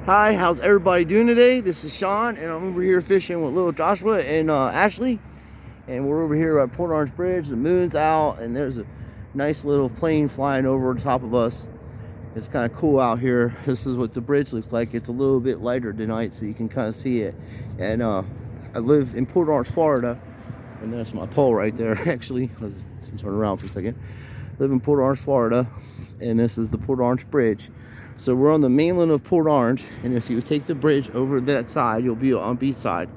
Hi, how's everybody doing today? This is Sean, and I'm over here fishing with Lil Joshua and Ashley. And we're over here at Port Orange Bridge. The moon's out, and there's a nice little plane flying over the top of us. It's kind of cool out here. This is what the bridge looks like. It's a little bit lighter tonight, so you can kind of see it. And I live in Port Orange, Florida, and there's my pole right there, actually. Let's turn around for a second. I live in Port Orange, Florida, and this is the Port Orange Bridge. So we're on the mainland of Port Orange, and if you take the bridge over that side, you'll be on beach side,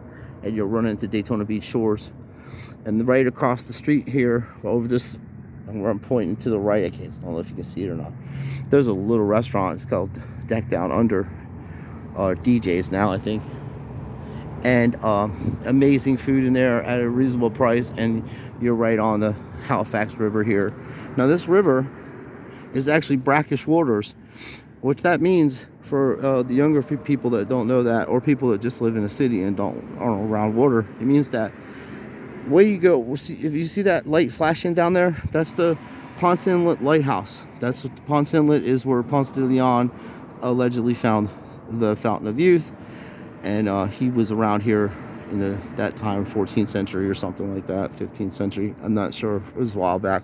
and you'll run into Daytona Beach shores. And right across the street here, over this, where I'm pointing to the right, I don't know if you can see it or not, there's a little restaurant. It's called Deck Down Under, DJs now, I think. And amazing food in there at a reasonable price, and you're right on the Halifax River here. Now this river is actually brackish waters, which that means for the younger people that don't know that, or people that just live in the city and aren't around water, it means that where you go, if you see that light flashing down there, that's the Ponce Inlet Lighthouse. That's what the Ponce Inlet is, where Ponce de Leon allegedly found the Fountain of Youth, and he was around here in that time, 14th century or something like that, 15th century. I'm not sure. It was a while back.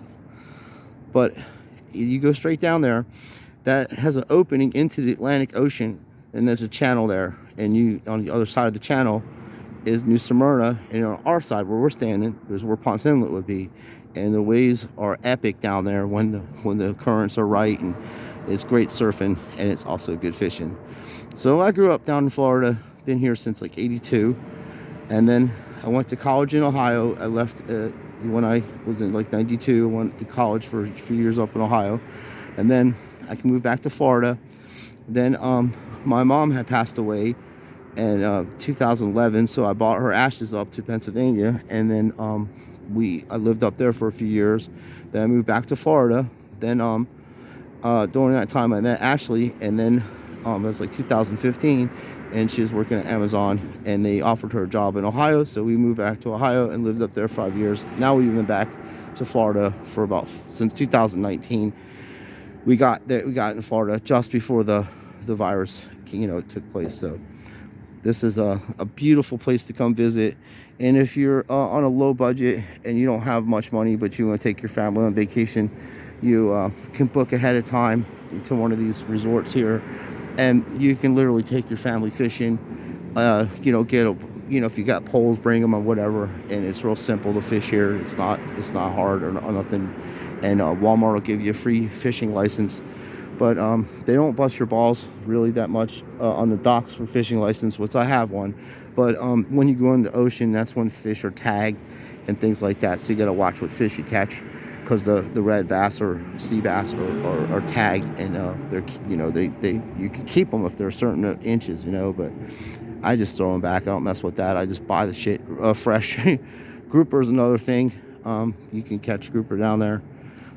But you go straight down there. That has an opening into the Atlantic Ocean, and there's a channel there. And you, on the other side of the channel, is New Smyrna, and on our side where we're standing is where Ponce Inlet would be. And the waves are epic down there when the currents are right, and it's great surfing, and it's also good fishing. So I grew up down in Florida, been here since like '82, and then I went to college in Ohio. I left when I was in like '92. Went to college for a few years up in Ohio, and then I can move back to Florida. Then my mom had passed away in 2011, so I bought her ashes up to Pennsylvania, and then I lived up there for a few years. Then I moved back to Florida. Then during that time I met Ashley, and then it was like 2015, and she was working at Amazon, and they offered her a job in Ohio, so we moved back to Ohio and lived up there 5 years. Now we've been back to Florida for since 2019. We got in Florida just before the virus, took place. So this is a beautiful place to come visit. And if you're on a low budget and you don't have much money, but you want to take your family on vacation, you can book ahead of time to one of these resorts here, and you can literally take your family fishing. If you got poles, bring them or whatever, and it's real simple to fish here. It's not hard or nothing. And Walmart will give you a free fishing license, but they don't bust your balls really that much on the docks for fishing license, which I have one. But when you go in the ocean, that's when fish are tagged and things like that. So you got to watch what fish you catch, because the red bass or sea bass are tagged, and you can keep them if they're certain inches, But I just throw them back. I don't mess with that. I just buy the shit fresh. Grouper's another thing. You can catch grouper down there.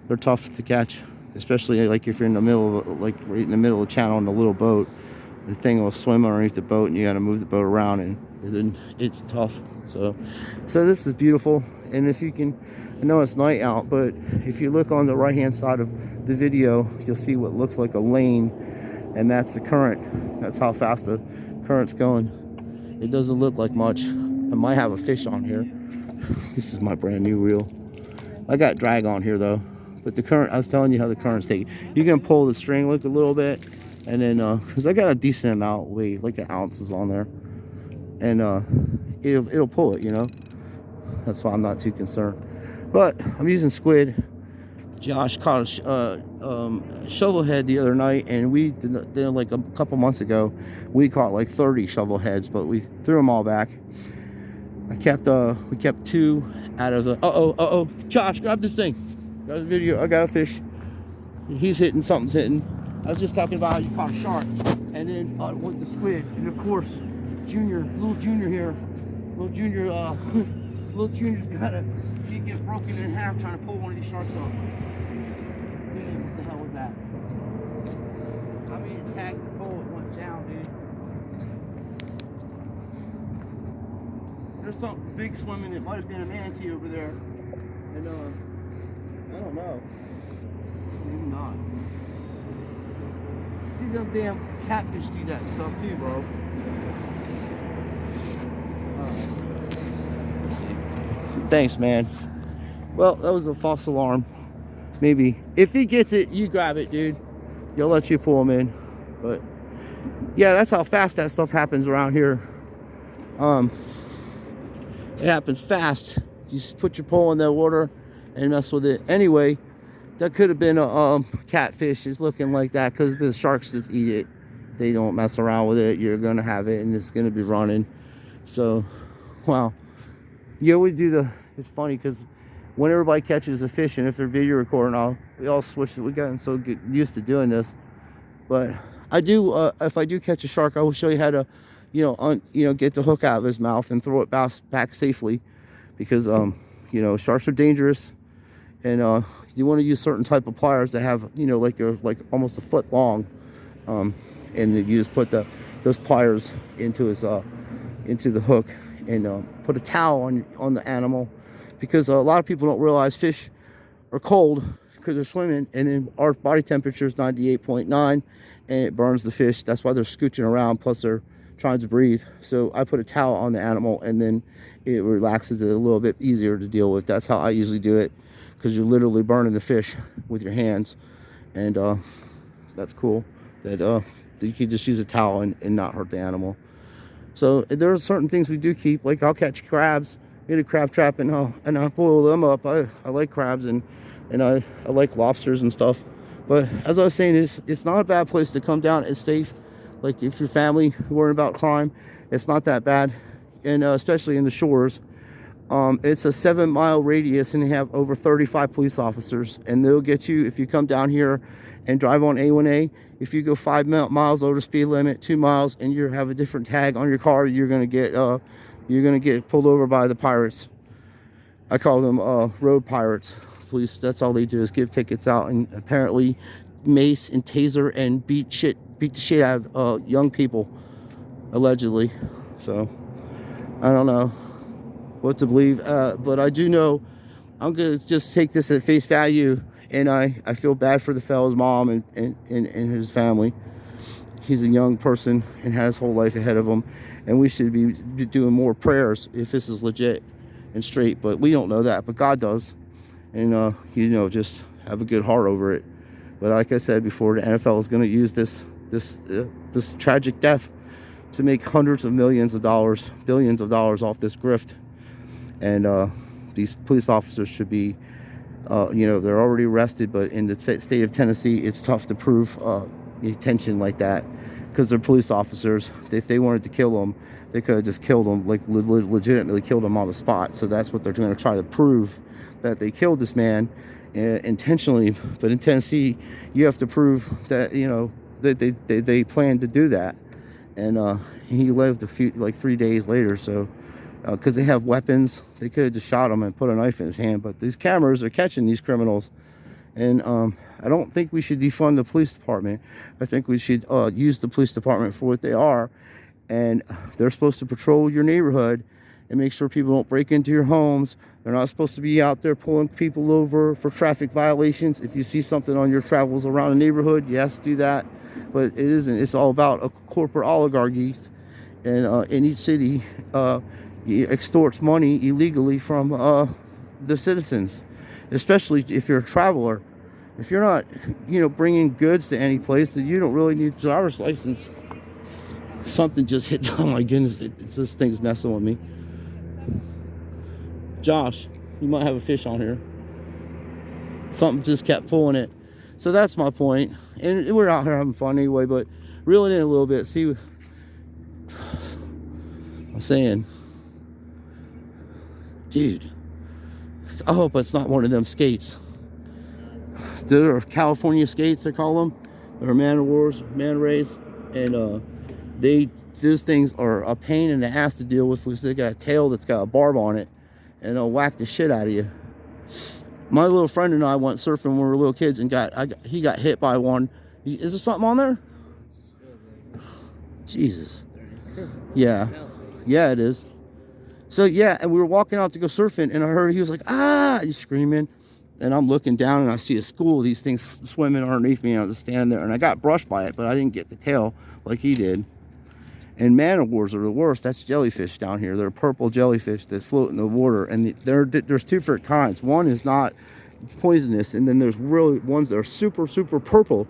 They're tough to catch, especially like if you're in the middle of right in the middle of the channel in a little boat. The thing will swim underneath the boat, and you got to move the boat around, and then it's tough. So this is beautiful. And if you can, I know it's night out, but if you look on the right hand side of the video, you'll see what looks like a lane, and that's the current. That's how fast the current's going. It doesn't look like much. I might have a fish on here. This is my brand new reel. I got drag on here though, but the current, I was telling you how the current's taking. You can pull the string a little bit, and then because I got a decent amount, weight like an ounces on there, and it'll pull it, That's why I'm not too concerned. But I'm using squid. Josh caught a shovel head the other night, and we did like a couple months ago. We caught like 30 shovel heads, but we threw them all back. We kept 2 out of the. Josh, grab this thing. Grab the video. I got a fish. He's hitting. Something's hitting. I was just talking about how you caught a shark, and then with the squid, and of course, little Junior here, little Junior's he gets broken in half trying to pull one of these sharks off. Dude, what the hell was that? I mean, it tagged the pole, it went down, dude. There's something big swimming. It might have been a manatee over there, and I don't know. Maybe not. see them damn catfish do that stuff too, bro. Let's see. Thanks, man. Well, that was a false alarm. Maybe if he gets it, you grab it, dude. He'll let you pull him in. But yeah, that's how fast that stuff happens around here. It happens fast. You just put your pole in the water and mess with it. Anyway, that could have been a catfish. It's looking like that because the sharks just eat it. They don't mess around with it. You're gonna have it, and it's gonna be running. So, wow. Yeah, we do the. It's funny because when everybody catches a fish, and if they're video recording, we all switch it. We gotten so used to doing this, but I do. If I do catch a shark, I will show you how to, get the hook out of his mouth and throw it back safely, because sharks are dangerous, and you want to use certain type of pliers that have like almost a foot long, and you just put those pliers into the hook, and put a towel on the animal, because a lot of people don't realize fish are cold because they're swimming, and then our body temperature is 98.9, and it burns the fish. That's why they're scooching around, plus they're trying to breathe. So I put a towel on the animal, and then it relaxes it a little bit easier to deal with. That's how I usually do it, because you're literally burning the fish with your hands, and that's cool that you can just use a towel and not hurt the animal. So there are certain things we do keep, like I'll catch crabs, get a crab trap, and I'll boil them up. I like crabs, and I like lobsters and stuff. But as I was saying, it's not a bad place to come down. It's safe. Like if your family worrying about crime, it's not that bad, and especially in the shores. It's a 7-mile radius, and they have over 35 police officers, and they'll get you if you come down here and drive on A1A. If you go 5 miles over the speed limit, 2 miles, and you have a different tag on your car, you're gonna get pulled over by the pirates. I call them road pirates. Police. That's all they do is give tickets out, and apparently mace and taser and beat the shit out of young people, allegedly. So I don't know what to believe, but I do know I'm gonna just take this at face value, and I feel bad for the fellow's mom and his family. He's a young person and has his whole life ahead of him, and we should be doing more prayers if this is legit and straight, but we don't know that, but God does. And just have a good heart over it. But like I said before, the NFL is going to use this tragic death to make hundreds of millions of dollars, billions of dollars off this grift. And these police officers should be, they're already arrested, but in the state of Tennessee, it's tough to prove detention like that, because they're police officers. If they wanted to kill them, they could have just killed them, like legitimately killed them on the spot. So that's what they're going to try to prove, that they killed this man intentionally. But in Tennessee, you have to prove that that they planned to do that, and he lived 3 days later. So because they have weapons, they could have just shot him and put a knife in his hand. But these cameras are catching these criminals, and I don't think we should defund the police department. I think we should use the police department for what they are, and they're supposed to patrol your neighborhood and make sure people don't break into your homes. They're not supposed to be out there pulling people over for traffic violations. If you see something on your travels around a neighborhood, yes, do that. But it isn't. It's all about a corporate oligarchy, and in each city extorts money illegally from the citizens, especially if you're a traveler. If you're not, bringing goods to any place, then you don't really need a driver's license. Something just hit. Oh my goodness, this thing's messing with me. Josh, you might have a fish on here. Something just kept pulling it. So that's my point. And we're out here having fun anyway, but reel it in a little bit. See, I'm saying, dude, I hope it's not one of them skates. They're California skates, they call them. They're man rays, and those things are a pain in the ass to deal with, because they got a tail that's got a barb on it, and they'll whack the shit out of you. My little friend and I went surfing when we were little kids, and he got hit by one. Is there something on there? Jesus. Yeah, it is. So yeah, and we were walking out to go surfing, and I heard he was like, ah, he's screaming. and I'm looking down and I see a school of these things swimming underneath me, and I was standing there and I got brushed by it, but I didn't get the tail like he did. And man-o-wars are the worst. That's jellyfish down here. They're purple jellyfish that float in the water, and there's two different kinds. One is not poisonous, and then there's really ones that are super purple,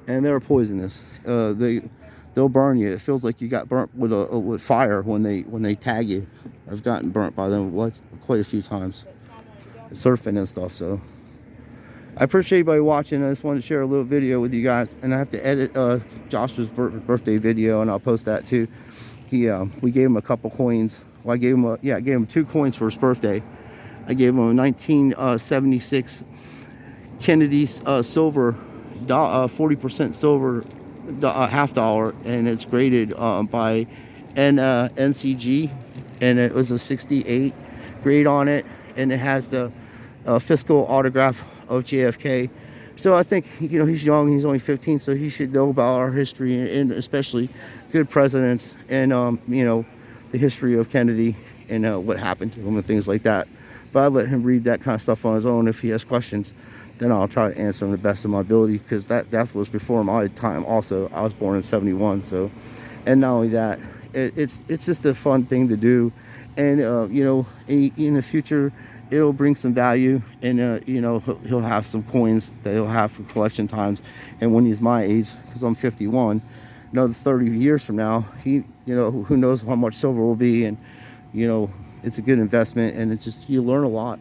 and they're poisonous. They'll burn you. It feels like you got burnt with fire when they tag you. I've gotten burnt by them quite a few times, surfing and stuff. So I appreciate everybody watching. I just wanted to share a little video with you guys, and I have to edit Joshua's birthday video, and I'll post that too. We gave him a couple coins. Well, I gave him 2 coins for his birthday. I gave him a 1976 Kennedy's silver, 40% silver half dollar, and it's graded by NCG, and it was a 68 grade on it, and it has the fiscal autograph of JFK. So I think, you know, he's young, he's only 15, so he should know about our history, and especially good presidents, and you know, the history of Kennedy and what happened to him and things like that. But I let him read that kind of stuff on his own. If he has questions, then I'll try to answer them the best of my ability, because that death was before my time also. I was born in 71, so, and not only that, it's just a fun thing to do, and you know, in the future it'll bring some value, and you know, he'll have some coins that he'll have for collection times. And when he's my age, because I'm 51, another 30 years from now, you know, who knows how much silver will be. And you know, it's a good investment, and it's just, you learn a lot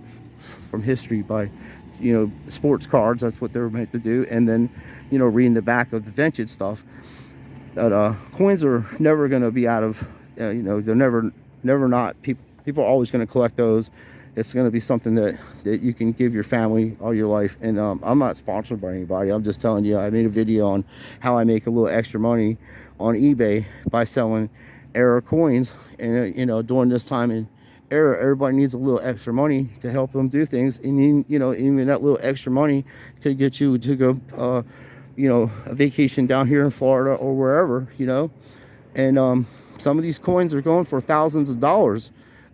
from history by, you know, sports cards. That's what they're meant to do. And then, you know, reading the back of the vintage stuff, that coins are never going to be out of, you know, they're never not. People are always going to collect those. It's going to be something that you can give your family all your life. And I'm not sponsored by anybody. I'm just telling you, I made a video on how I make a little extra money on eBay by selling era coins. And you know, during this time in era, everybody needs a little extra money to help them do things. And you know, even that little extra money could get you to go, you know, a vacation down here in Florida or wherever, you know. And some of these coins are going for thousands of dollars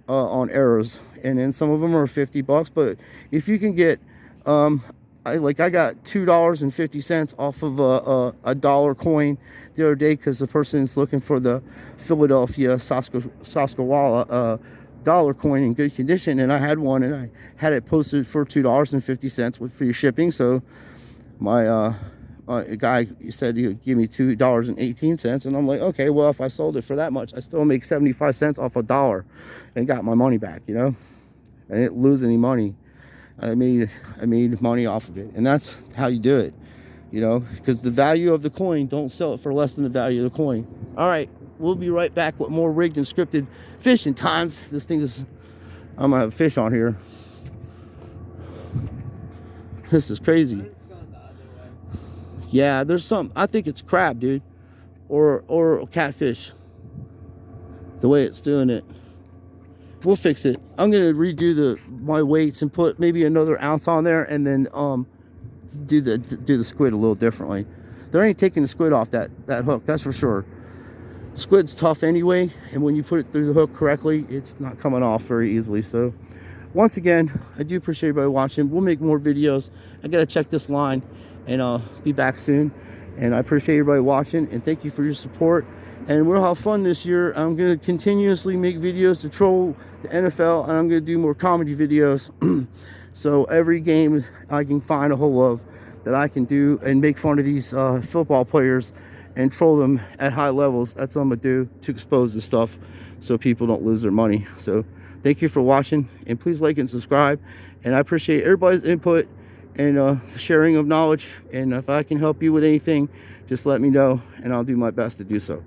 on eras, and then some of them are $50. But if you can get, I got $2.50 off of a dollar coin the other day, because the person's looking for the Philadelphia Saskawala dollar coin in good condition, and I had one, and I had it posted for $2.50 with free shipping. So my a guy said he would give me $2.18, and I'm like, okay, well, if I sold it for that much, I still make 75 cents off a dollar and got my money back, you know. I didn't lose any money. I made money off of it, and that's how you do it, you know, because the value of the coin, don't sell it for less than the value of the coin. All right, we'll be right back with more rigged and scripted fishing times. This thing is, I'm gonna have fish on here. This is crazy. Yeah, there's some, I think it's crab, dude, or catfish, the way it's doing it. We'll fix it. I'm gonna redo my weights and put maybe another ounce on there, and then do the squid a little differently. There ain't taking the squid off that hook, that's for sure. Squid's tough anyway, and when you put it through the hook correctly, it's not coming off very easily. So once again, I do appreciate everybody watching. We'll make more videos. I gotta check this line, and I'll be back soon. And I appreciate everybody watching, and thank you for your support. And we'll have fun this year. I'm going to continuously make videos to troll the NFL, and I'm going to do more comedy videos. So every game I can find a hold of that I can do and make fun of these football players and troll them at high levels, that's what I'm going to do to expose this stuff so people don't lose their money. So thank you for watching, and please like and subscribe. And I appreciate everybody's input and sharing of knowledge. And if I can help you with anything, just let me know, and I'll do my best to do so.